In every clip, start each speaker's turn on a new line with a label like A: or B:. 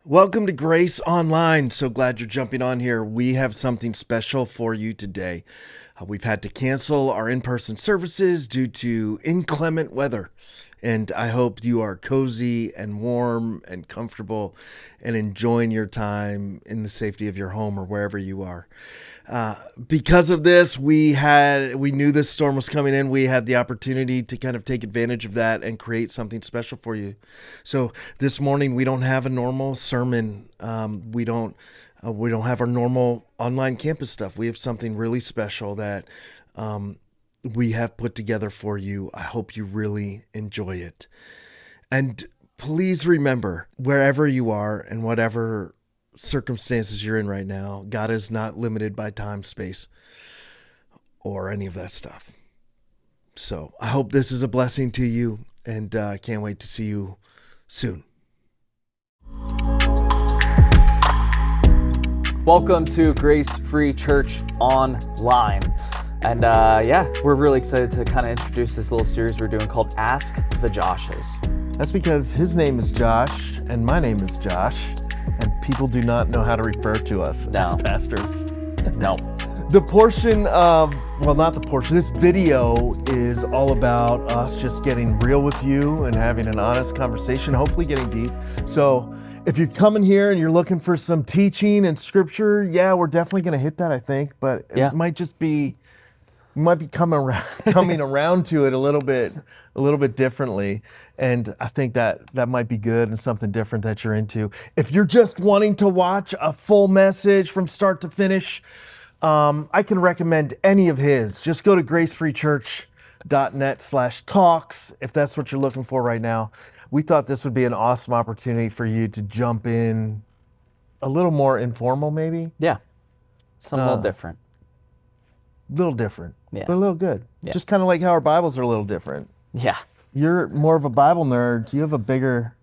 A: Welcome to Grace Online. So glad you're jumping on here. We have something special for you today. We've had to cancel our in-person services due to inclement weather. And I hope you are cozy and warm and comfortable and enjoying your time in the safety of your home or wherever you are. Because of this, we knew this storm was coming in. We had the opportunity to kind of take advantage of that and create something special for you. So this morning we don't have a normal sermon. We don't have our normal online campus stuff. We have something really special that we have put together for you. I hope you really enjoy it. And please remember, wherever you are and whatever circumstances you're in right now, God is not limited by time, space, or any of that stuff. So I hope this is a blessing to you, and I can't wait to see you soon.
B: Welcome to Grace Free Church Online. And we're really excited to kind of introduce this little series we're doing called Ask the Joshes.
A: That's because his name is Josh and my name is Josh, and people do not know how to refer to us as pastors.
B: No.
A: This video is all about us just getting real with you and having an honest conversation, hopefully getting deep. So if you're coming here and you're looking for some teaching and scripture, we're definitely going to hit that, I think, but it might just be, we might be coming around to it a little bit differently. And I think that might be good and something different that you're into. If you're just wanting to watch a full message from start to finish, I can recommend any of his. Just go to gracefreechurch.net/talks if that's what you're looking for right now. We thought this would be an awesome opportunity for you to jump in a little more informal, maybe.
B: Yeah. Something a little different.
A: Little different,
B: yeah,
A: but a little good.
B: Yeah.
A: Just kind of like how our Bibles are a little different.
B: Yeah.
A: You're more of a Bible nerd. You have a bigger,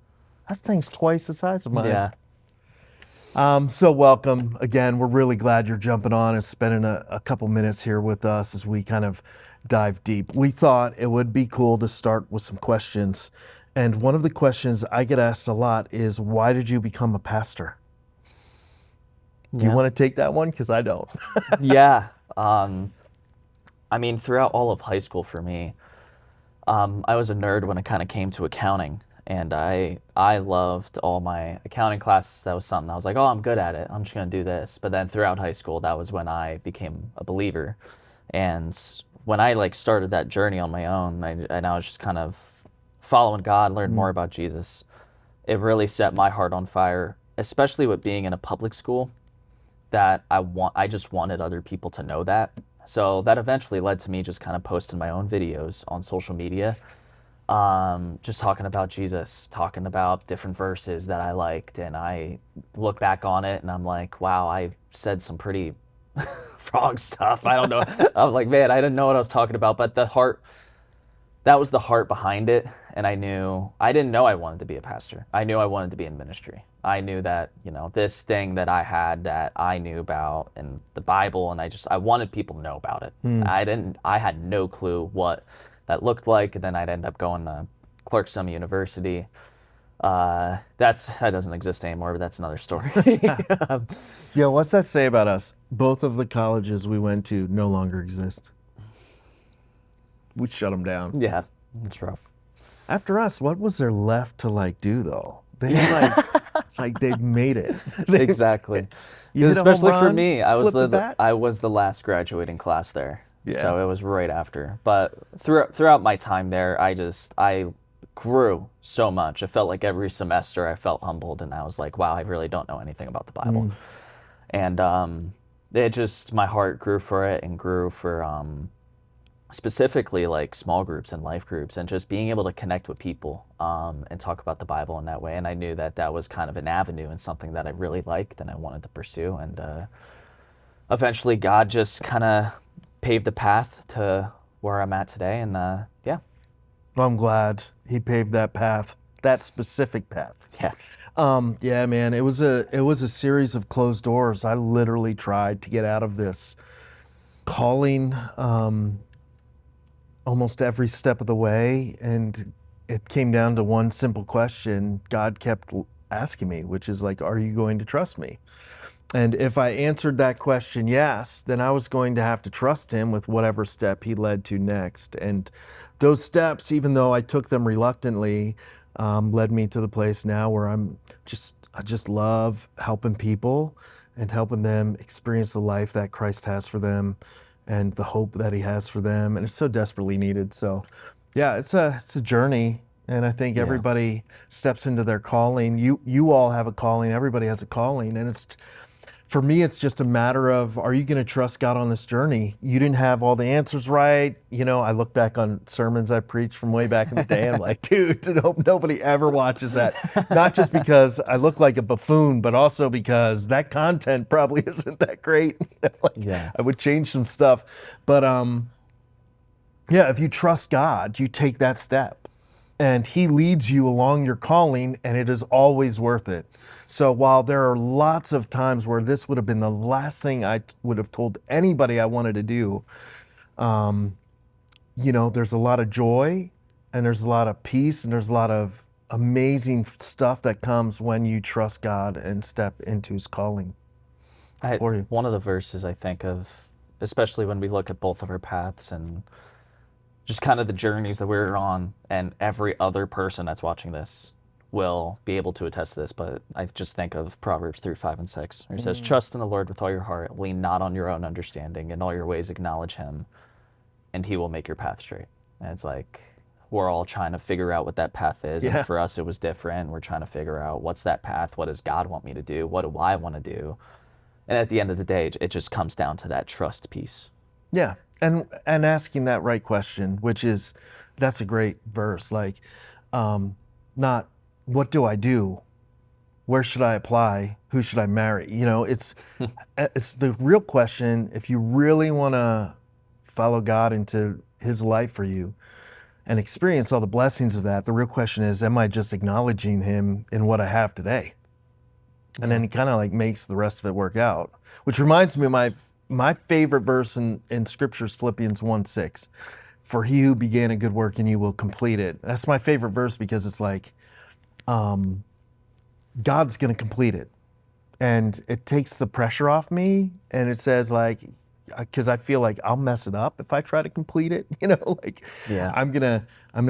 A: that thing's twice the size of mine.
B: Yeah.
A: So welcome again. We're really glad you're jumping on and spending a couple minutes here with us as we kind of dive deep. We thought it would be cool to start with some questions. And one of the questions I get asked a lot is, why did you become a pastor? Do you want to take that one? Because I don't.
B: Yeah. Throughout all of high school for me, I was a nerd when it kind of came to accounting, and I loved all my accounting classes. That was something I was like, oh, I'm good at it. I'm just going to do this. But then throughout high school, that was when I became a believer. And when I started that journey on my own, and I was just kind of following God, learned more about Jesus, it really set my heart on fire, especially with being in a public school, that I just wanted other people to know that. So that eventually led to me just kind of posting my own videos on social media, just talking about Jesus, talking about different verses that I liked, and I look back on it and I'm like, wow, I said some pretty frog stuff. I don't know. I'm like, man, I didn't know what I was talking about, but that was the heart behind it. And I didn't know I wanted to be a pastor. I knew I wanted to be in ministry. I knew that, this thing that I had that I knew about in the Bible, and I wanted people to know about it. I had no clue what that looked like. And then I'd end up going to Cressona University. That doesn't exist anymore, but that's another story.
A: Yeah, what's that say about us? Both of the colleges we went to no longer exist. We shut them down.
B: Yeah, it's rough.
A: After us, what was there left to do though? They had it's like they've made it.
B: Exactly. Especially for me, I was the last graduating class there.
A: Yeah.
B: So it was right after. But throughout my time there, I grew so much. It felt like every semester I felt humbled, and I was like, wow, I really don't know anything about the Bible. And my heart grew for it, and grew for specifically small groups and life groups, and just being able to connect with people and talk about the Bible in that way. And I knew that was kind of an avenue and something that I really liked and I wanted to pursue. And eventually God just kind of paved the path to where I'm at today. And Well,
A: I'm glad he paved that path, that specific path.
B: Yeah.
A: Yeah, man, it was a series of closed doors. I literally tried to get out of this calling almost every step of the way, and it came down to one simple question. God kept asking me, which is like, are you going to trust me? And if I answered that question yes, then I was going to have to trust him with whatever step he led to next. And those steps, even though I took them reluctantly, led me to the place now where I just love helping people and helping them experience the life that Christ has for them and the hope that he has for them. And it's so desperately needed. So yeah, it's a journey. And I think
B: Yeah.
A: everybody steps into their calling. You all have a calling. Everybody has a calling. And for me, it's just a matter of, are you going to trust God on this journey? You didn't have all the answers right. You know, I look back on sermons I preached from way back in the day, and I'm like, dude, nobody ever watches that. Not just because I look like a buffoon, but also because that content probably isn't that great.
B: Yeah.
A: I would change some stuff. But yeah, if you trust God, you take that step. And he leads you along your calling, and it is always worth it. So while there are lots of times where this would have been the last thing I would have told anybody I wanted to do, you know, there's a lot of joy and there's a lot of peace and there's a lot of amazing stuff that comes when you trust God and step into his calling for you.
B: One of the verses I think of, especially when we look at both of our paths and just kind of the journeys that we're on, and every other person that's watching this will be able to attest to this, but I just think of Proverbs 3:5 and 6, where it says, trust in the Lord with all your heart, lean not on your own understanding, in all your ways acknowledge him, and he will make your path straight. And it's like, we're all trying to figure out what that path is.
A: Yeah.
B: And for us, it was different. We're trying to figure out, what's that path? What does God want me to do? What do I want to do? And at the end of the day, it just comes down to that trust piece.
A: Yeah. And asking that right question, which is, that's a great verse. Like, not what do I do? Where should I apply? Who should I marry? You know, it's the real question. If you really want to follow God into his life for you and experience all the blessings of that, the real question is, am I just acknowledging him in what I have today? And then he kind of like makes the rest of it work out, which reminds me of my favorite verse in scripture is Philippians 1:6. For he who began a good work in you will complete it. That's my favorite verse because it's like, God's going to complete it. And it takes the pressure off me. And it says like, because I feel like I'll mess it up if I try to complete it, you know, like
B: Yeah.
A: I'm gonna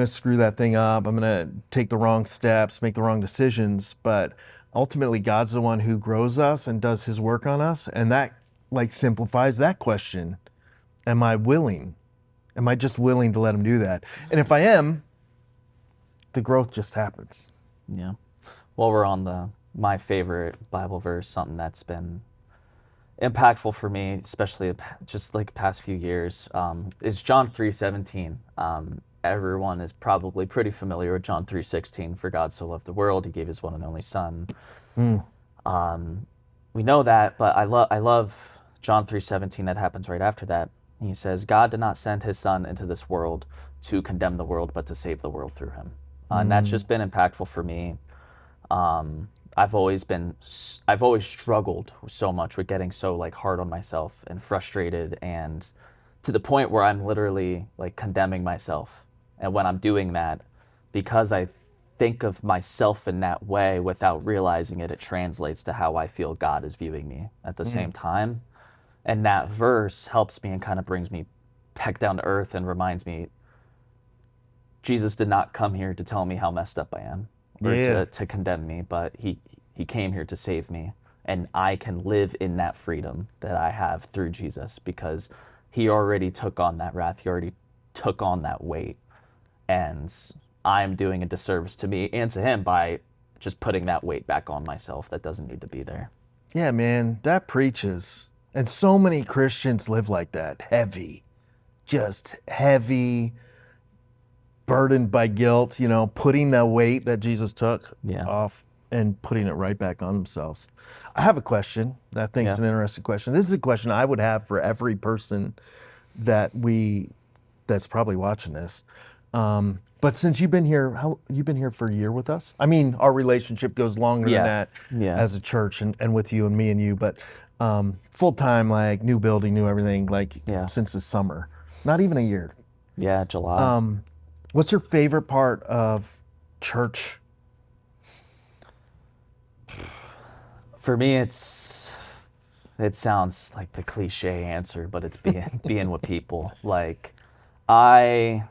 A: screw that thing up. I'm gonna take the wrong steps, make the wrong decisions. But ultimately, God's the one who grows us and does his work on us. And that like simplifies that question. Am I willing? Am I just willing to let him do that? And if I am, the growth just happens.
B: Yeah. Well, we're on my favorite Bible verse, something that's been impactful for me, especially just like the past few years, is John 3:17. Everyone is probably pretty familiar with John 3:16. For God so loved the world, he gave his one and only son. We know that, but I love John 3:17 that happens right after that. He says, God did not send his son into this world to condemn the world, but to save the world through him. And that's just been impactful for me. I've always struggled so much with getting so like hard on myself and frustrated, and to the point where I'm literally like condemning myself. And when I'm doing that, because I think of myself in that way without realizing it, it translates to how I feel God is viewing me at the same time. And that verse helps me and kind of brings me back down to earth and reminds me, Jesus did not come here to tell me how messed up I am or to condemn me, but he came here to save me. And I can live in that freedom that I have through Jesus because he already took on that wrath. He already took on that weight. And I'm doing a disservice to me and to him by just putting that weight back on myself that doesn't need to be there.
A: Yeah, man, that preaches. And so many Christians live like that, heavy, just heavy, burdened by guilt, you know, putting the weight that Jesus took off and putting it right back on themselves. I have a question that I think is an interesting question. This is a question I would have for every person that's probably watching this. But since you've been here, you've been here for a year with us? I mean, our relationship goes longer than that as a church and with you and me and you, but full-time, like new building, new everything, like since the summer. Not even a year.
B: Yeah, July.
A: What's your favorite part of church?
B: For me, it sounds like the cliche answer, but it's being with people. Like I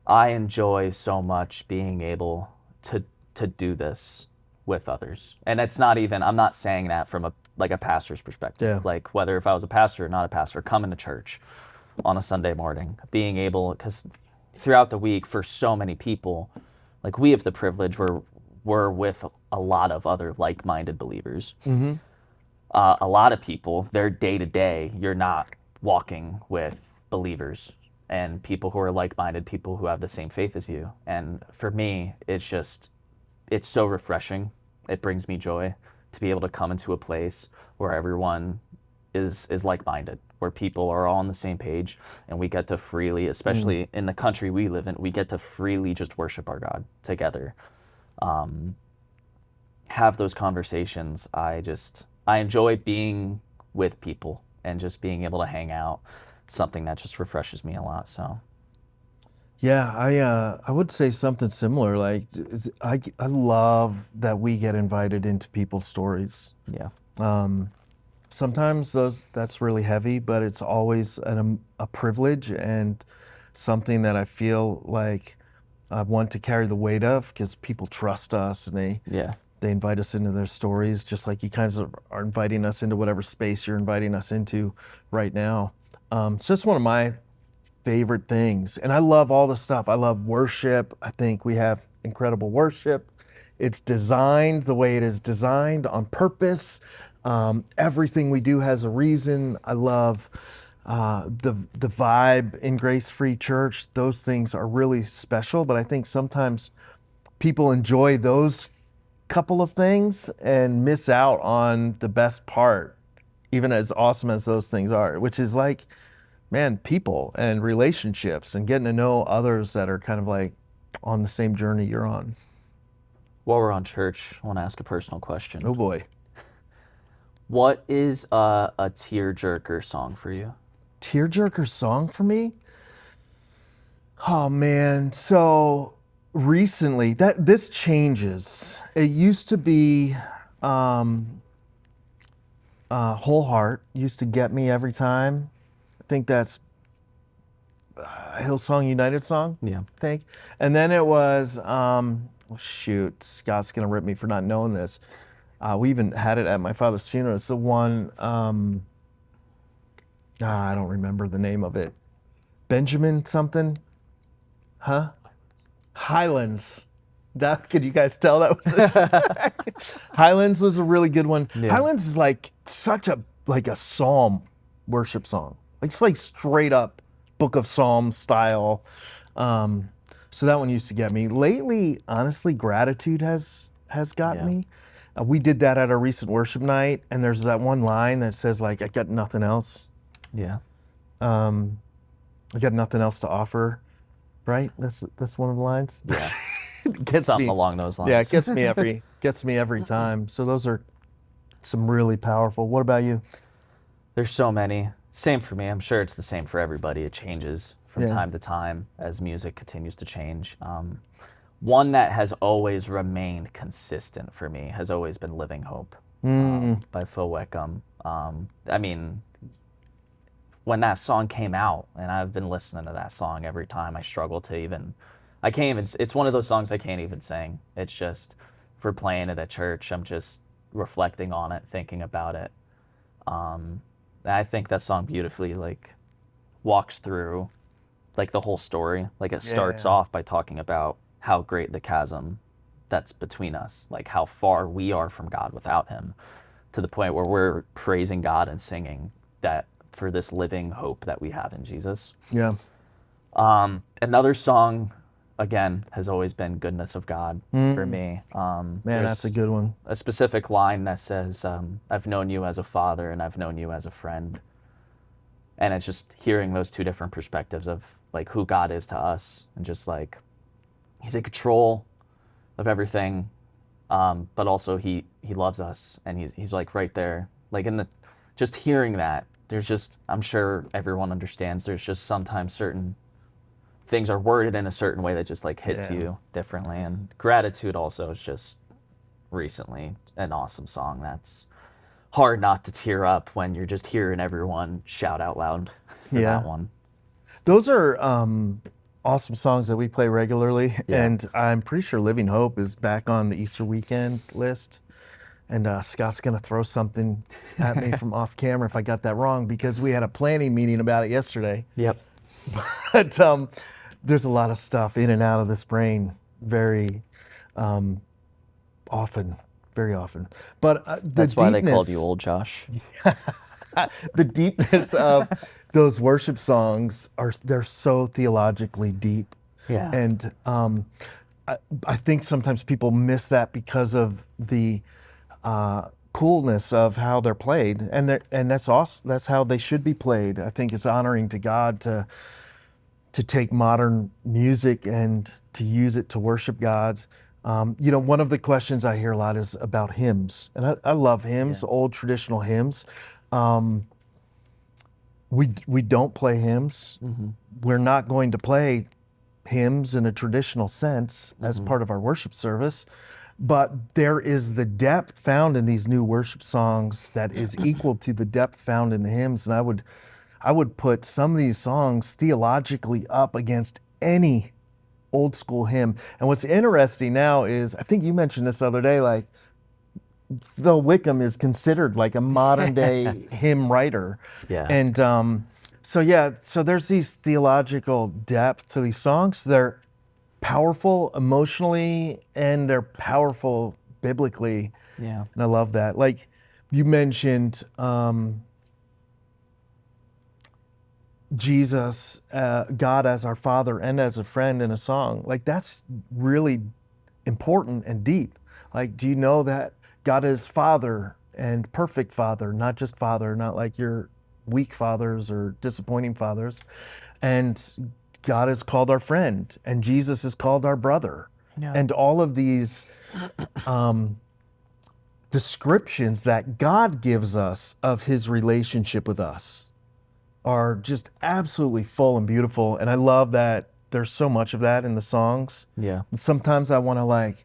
B: I enjoy so much being able to do this with others. And it's not even, I'm not saying that from a pastor's perspective.
A: Yeah.
B: Like whether if I was a pastor or not a pastor, coming to church on a Sunday morning, being able, because throughout the week for so many people, like we have the privilege where we're with a lot of other like-minded believers. A lot of people, their day to day, you're not walking with believers and people who are like-minded, people who have the same faith as you. And for me, it's so refreshing. It brings me joy to be able to come into a place where everyone is like-minded, where people are all on the same page, and we get to freely, especially in the country we live in, we get to freely just worship our God together. Have those conversations. I enjoy being with people and just being able to hang out. It's something that just refreshes me a lot. So
A: Yeah, I would say something similar. Like I love that we get invited into people's stories.
B: yeah,
A: Sometimes that's really heavy, but it's always a privilege and something that I feel like I want to carry the weight of because people trust us and
B: yeah,
A: they invite us into their stories, just like you kind of are inviting us into whatever space you're inviting us into right now. It's just one of my favorite things. And I love all the stuff. I love worship. I think we have incredible worship. It's designed the way it is designed on purpose. Everything we do has a reason. I love the vibe in Grace Free Church. Those things are really special, but I think sometimes people enjoy those couple of things and miss out on the best part, even as awesome as those things are, which is like, man, people and relationships and getting to know others that are kind of like on the same journey you're on.
B: while we're on church, I want to ask a personal question.
A: Oh boy.
B: What is a tearjerker song for you?
A: Tearjerker song for me? Oh man, so recently this changes. It used to be Whole Heart used to get me every time. I think that's a Hillsong United song.
B: Yeah.
A: I think. And then it was shoot, Scott's gonna rip me for not knowing this. We even had it at my father's funeral. It's the one I don't remember the name of it. Benjamin something? Huh? Highlands. That could you guys tell that was Highlands was a really good one.
B: Yeah.
A: Highlands is like such a psalm worship song. Like it's like straight up Book of Psalms style. So that one used to get me. Lately, honestly, Gratitude has gotten me. We did that at our recent worship night, and there's that one line that says like, "I got nothing else.
B: Yeah.
A: I got nothing else to offer." Right? That's one of the lines.
B: Yeah.
A: It gets
B: Something
A: me.
B: along those lines.
A: Yeah, it gets me every time. So those are some really powerful. What about you?
B: There's so many. Same for me. I'm sure it's the same for everybody. It changes from
A: Yeah.
B: time to time as music continues to change. One that has always remained consistent for me has always been Living Hope by Phil Wickham. I mean, when that song came out, and I've been listening to that song every time, I struggle to even, I can't even, it's one of those songs I can't even sing. It's just, if we're playing it at church, I'm just reflecting on it, thinking about it. I think that song beautifully like walks through like the whole story. Like it starts
A: Yeah.
B: off by talking about how great the chasm that's between us, like how far we are from God without him, to the point where we're praising God and singing that for this living hope that we have in Jesus.
A: Yeah.
B: Another song, again, has always been Goodness of God for me.
A: Man,
B: There's
A: that's a good one.
B: a specific line that says, I've known you as a father and I've known you as a friend. And it's just hearing those two different perspectives of like who God is to us and just like he's in control of everything, but also he loves us and he's like right there. Like in the just hearing that, there's just, I'm sure everyone understands, there's just sometimes certain things are worded in a certain way that just like hits
A: Yeah.
B: you differently. And Gratitude also is just recently, an awesome song that's hard not to tear up when you're just hearing everyone shout out loud for
A: Yeah.
B: that one.
A: Those are awesome songs that we play regularly,
B: Yeah.
A: and I'm pretty sure Living Hope is back on the Easter weekend list. And Scott's gonna throw something at me from off camera if I got that wrong, because we had a planning meeting about it yesterday.
B: Yep.
A: But there's a lot of stuff in and out of this brain very often, very often. But
B: That's why they called you Old Josh.
A: the deepness of those worship songs they're so theologically deep.
B: Yeah.
A: And I think sometimes people miss that because of the coolness of how they're played, and that's awesome. That's how they should be played. I think it's honoring to God to take modern music and to use it to worship God. One of the questions I hear a lot is about hymns, and I love hymns, old traditional hymns. We don't play hymns.
B: Mm-hmm.
A: We're not going to play hymns in a traditional sense as part of our worship service. But there is the depth found in these new worship songs that is equal to the depth found in the hymns. And I would put some of these songs theologically up against any old school hymn. And what's interesting now is, I think you mentioned this the other day, like Phil Wickham is considered like a modern day hymn writer.
B: Yeah.
A: And so there's these theological depth to these songs. They're powerful emotionally and they're powerful biblically.
B: Yeah.
A: And I love that. Like you mentioned Jesus, God as our Father and as a friend in a song. Like that's really important and deep. Like, do you know that God is Father and perfect Father, not just Father, not like your weak fathers or disappointing fathers. And God is called our friend, and Jesus is called our brother.
B: Yeah.
A: And all of these descriptions that God gives us of his relationship with us are just absolutely full and beautiful. And I love that there's so much of that in the songs.
B: Yeah.
A: And sometimes I want to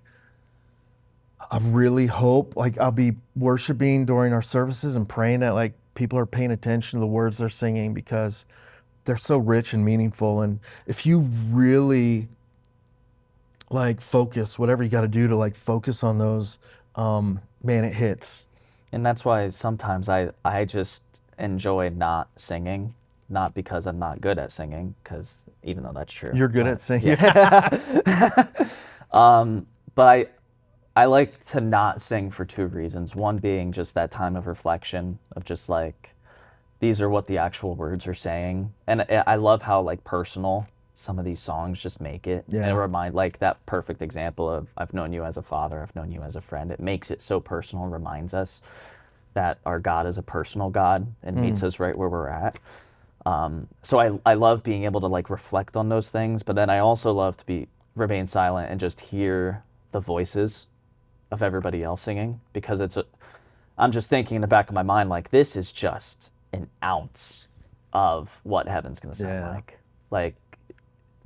A: I really hope I'll be worshiping during our services and praying that people are paying attention to the words they're singing, because they're so rich and meaningful. And if you really focus, whatever you got to do to focus on those, man, it hits.
B: And that's why sometimes I just enjoy not singing, not because I'm not good at singing, because even though that's true.
A: You're good at singing.
B: But I like to not sing for two reasons. One being just that time of reflection of just these are what the actual words are saying. And I love how personal some of these songs just make it.
A: Yeah.
B: And it remind that perfect example of I've known you as a father, I've known you as a friend. It makes it so personal, reminds us that our God is a personal God and meets us right where we're at. So I love being able to reflect on those things, but then I also love to remain silent and just hear the voices of everybody else singing, because I'm just thinking in the back of my mind, this is just an ounce of what heaven's going to sound like. Like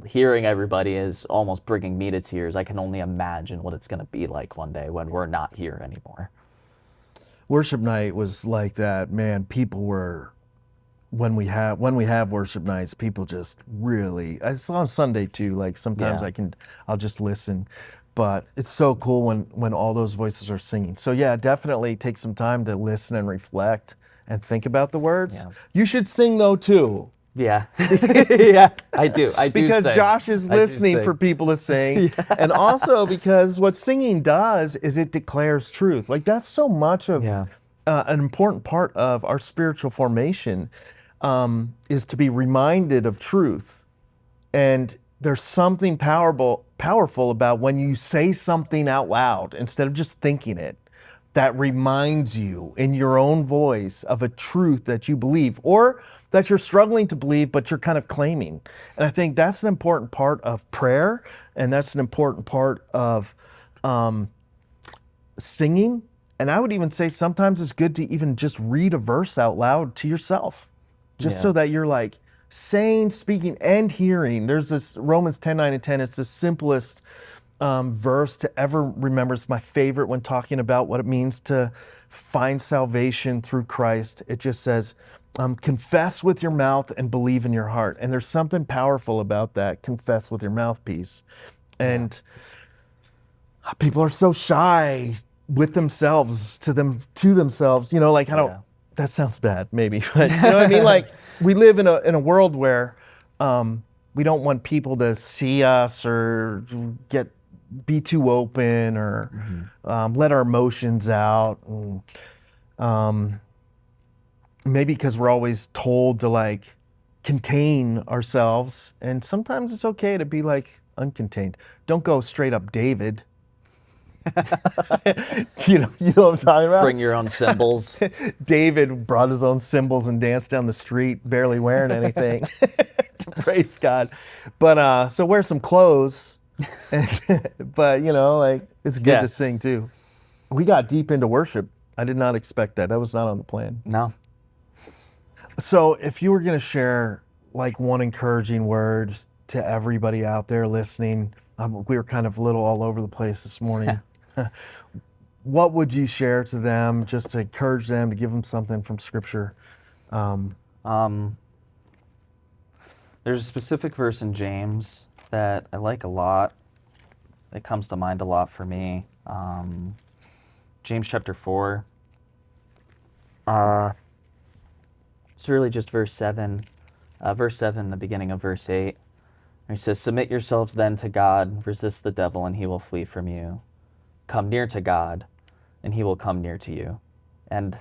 B: hearing everybody is almost bringing me to tears. I can only imagine what it's going to be like one day when we're not here anymore.
A: Worship night was like that, man. People were, when we have worship nights, people just really, it's on Sunday too. Sometimes I'll just listen. But it's so cool when all those voices are singing. So yeah, definitely take some time to listen and reflect and think about the words. Yeah. You should sing though too.
B: Yeah. Yeah, I do.
A: Because
B: sing.
A: Josh is listening for people to sing. Yeah. And also because what singing does is it declares truth. That's so much of an important part of our spiritual formation, is to be reminded of truth. And there's something powerful about when you say something out loud instead of just thinking it, that reminds you in your own voice of a truth that you believe or that you're struggling to believe, but you're kind of claiming. And I think that's an important part of prayer, and that's an important part of singing. And I would even say sometimes it's good to even just read a verse out loud to yourself, just so that you're saying, speaking, and hearing. There's this Romans 10:9 and 10. It's the simplest verse to ever remember. It's my favorite when talking about what it means to find salvation through Christ. It just says, confess with your mouth and believe in your heart. And there's something powerful about that, confess with your mouthpiece. And people are so shy with themselves, to themselves, like, I don't, that sounds bad maybe, but you know what I mean? Like, we live in a world where we don't want people to see us or be too open or let our emotions out. Maybe because we're always told to like contain ourselves, and sometimes it's okay to be like uncontained. Don't go straight up David. you know what I'm talking about?
B: Bring your own symbols.
A: David brought his own cymbals and danced down the street, barely wearing anything. To praise God. But so wear some clothes. But like, it's good to sing too. We got deep into worship. I did not expect that. That was not on the plan.
B: No.
A: So if you were going to share like one encouraging word to everybody out there listening, we were kind of a little all over the place this morning. What would you share to them just to encourage them, to give them something from Scripture?
B: There's a specific verse in James that I like a lot. It comes to mind a lot for me. James chapter 4. It's really just verse 7. Verse 7, the beginning of verse 8. He says, submit yourselves then to God, resist the devil, and he will flee from you. Come near to God, and he will come near to you. And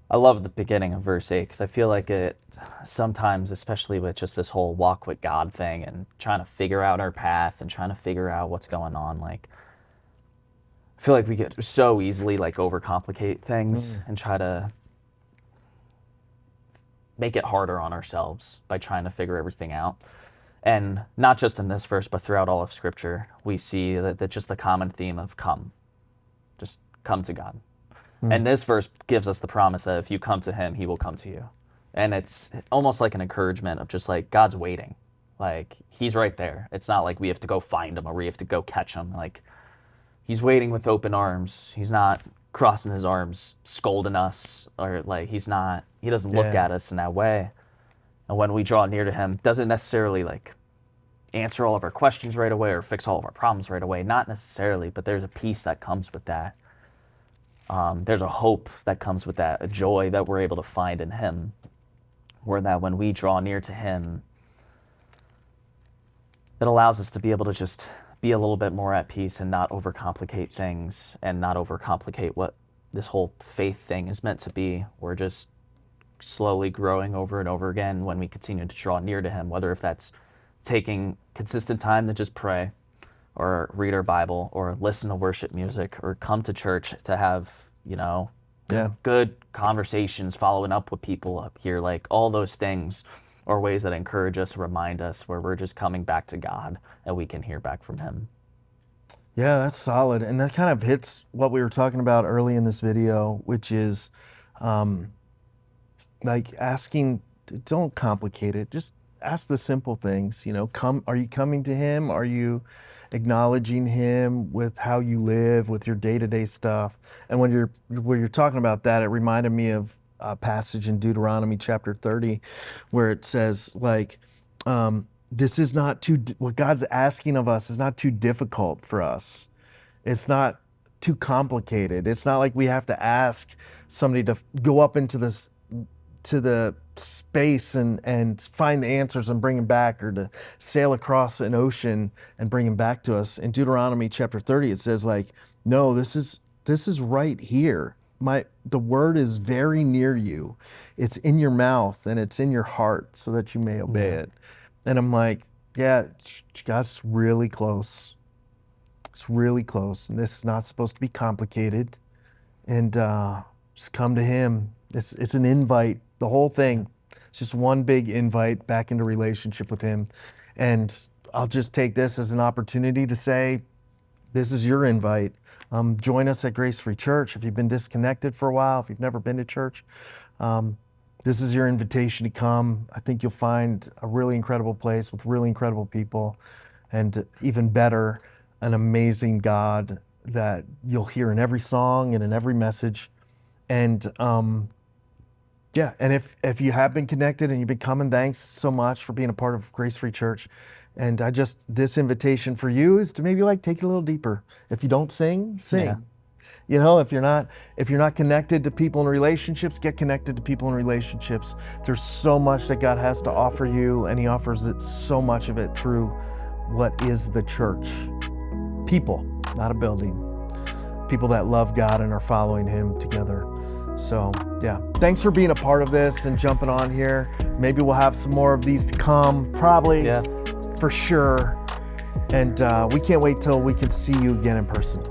B: I love the beginning of verse 8 because I feel like it sometimes, especially with just this whole walk with God thing and trying to figure out our path and trying to figure out what's going on, like, I feel like we get so easily like overcomplicate things and try to make it harder on ourselves by trying to figure everything out. And not just in this verse, but throughout all of Scripture, we see that just the common theme of come. Just come to God. And this verse gives us the promise that if you come to him, he will come to you. And it's almost like an encouragement of just like, God's waiting. Like, he's right there. It's not like we have to go find him or we have to go catch him. Like, he's waiting with open arms. He's not crossing his arms, scolding us, or like, he doesn't look at us in that way. And when we draw near to him, doesn't necessarily like answer all of our questions right away or fix all of our problems right away. Not necessarily, but there's a peace that comes with that. There's a hope that comes with that, a joy that we're able to find in him, where that when we draw near to him, it allows us to be able to just be a little bit more at peace and not overcomplicate things and not overcomplicate what this whole faith thing is meant to be. We're just slowly growing over and over again when we continue to draw near to him, whether if that's taking consistent time to just pray or read our Bible or listen to worship music or come to church to have, good conversations, following up with people up here. Like, all those things are ways that encourage us, remind us where we're just coming back to God and we can hear back from him.
A: Yeah, that's solid. And that kind of hits what we were talking about early in this video, which is like asking, don't complicate it. Just ask the simple things, are you coming to him? Are you acknowledging him with how you live, with your day-to-day stuff? And when you're talking about that, it reminded me of a passage in Deuteronomy chapter 30, where it says like, this is not what God's asking of us is not too difficult for us. It's not too complicated. It's not like we have to ask somebody to go up into to the space and find the answers and bring them back, or to sail across an ocean and bring them back to us. In Deuteronomy chapter 30, it says like, no, this is right here. The word is very near you. It's in your mouth and it's in your heart so that you may obey it. And I'm like, yeah, God's really close. It's really close. And this is not supposed to be complicated. And just come to him. It's an invite. The whole thing. It's just one big invite back into relationship with him. And I'll just take this as an opportunity to say, this is your invite. Join us at Grace Free Church. If you've been disconnected for a while, if you've never been to church, this is your invitation to come. I think you'll find a really incredible place with really incredible people, and even better, an amazing God that you'll hear in every song and in every message. And yeah, and if you have been connected and you've been coming, thanks so much for being a part of Grace Free Church. And this invitation for you is to maybe like take it a little deeper. If you don't sing, sing.
B: Yeah.
A: You know, if you're not connected to people in relationships, get connected to people in relationships. There's so much that God has to offer you, and He offers it, so much of it, through what is the church. People, not a building. People that love God and are following Him together. So yeah, thanks for being a part of this and jumping on here. Maybe we'll have some more of these to come, probably,
B: Yeah.
A: for sure. And we can't wait till we can see you again in person.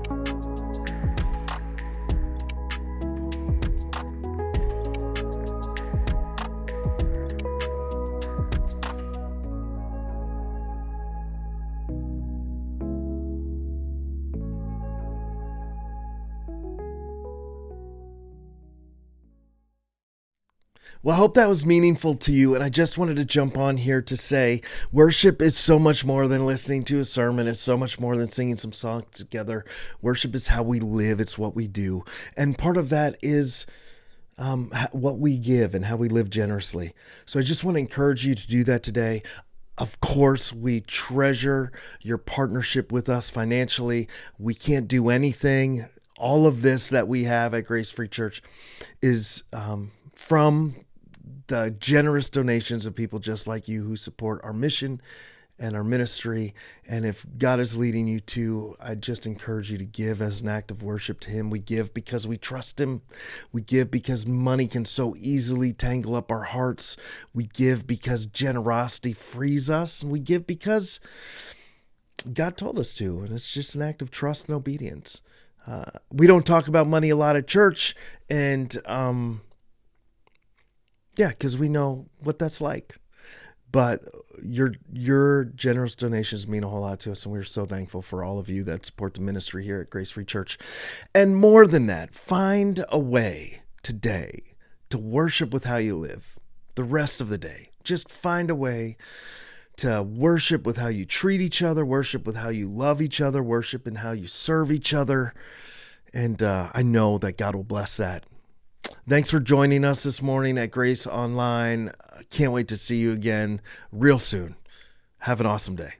A: Well, I hope that was meaningful to you. And I just wanted to jump on here to say worship is so much more than listening to a sermon. It's so much more than singing some songs together. Worship is how we live. It's what we do. And part of that is what we give and how we live generously. So I just want to encourage you to do that today. Of course, we treasure your partnership with us financially. We can't do anything. All of this that we have at Grace Free Church is from the generous donations of people just like you who support our mission and our ministry. And if God is leading you to, I just encourage you to give as an act of worship to Him. We give because we trust Him. We give because money can so easily tangle up our hearts. We give because generosity frees us. And we give because God told us to. And it's just an act of trust and obedience. We don't talk about money a lot at church. And yeah, because we know what that's like. But your generous donations mean a whole lot to us, and we're so thankful for all of you that support the ministry here at Grace Free Church. And more than that, find a way today to worship with how you live the rest of the day. Just find a way to worship with how you treat each other, worship with how you love each other, worship in how you serve each other. And I know that God will bless that. Thanks for joining us this morning at Grace Online. Can't wait to see you again real soon. Have an awesome day.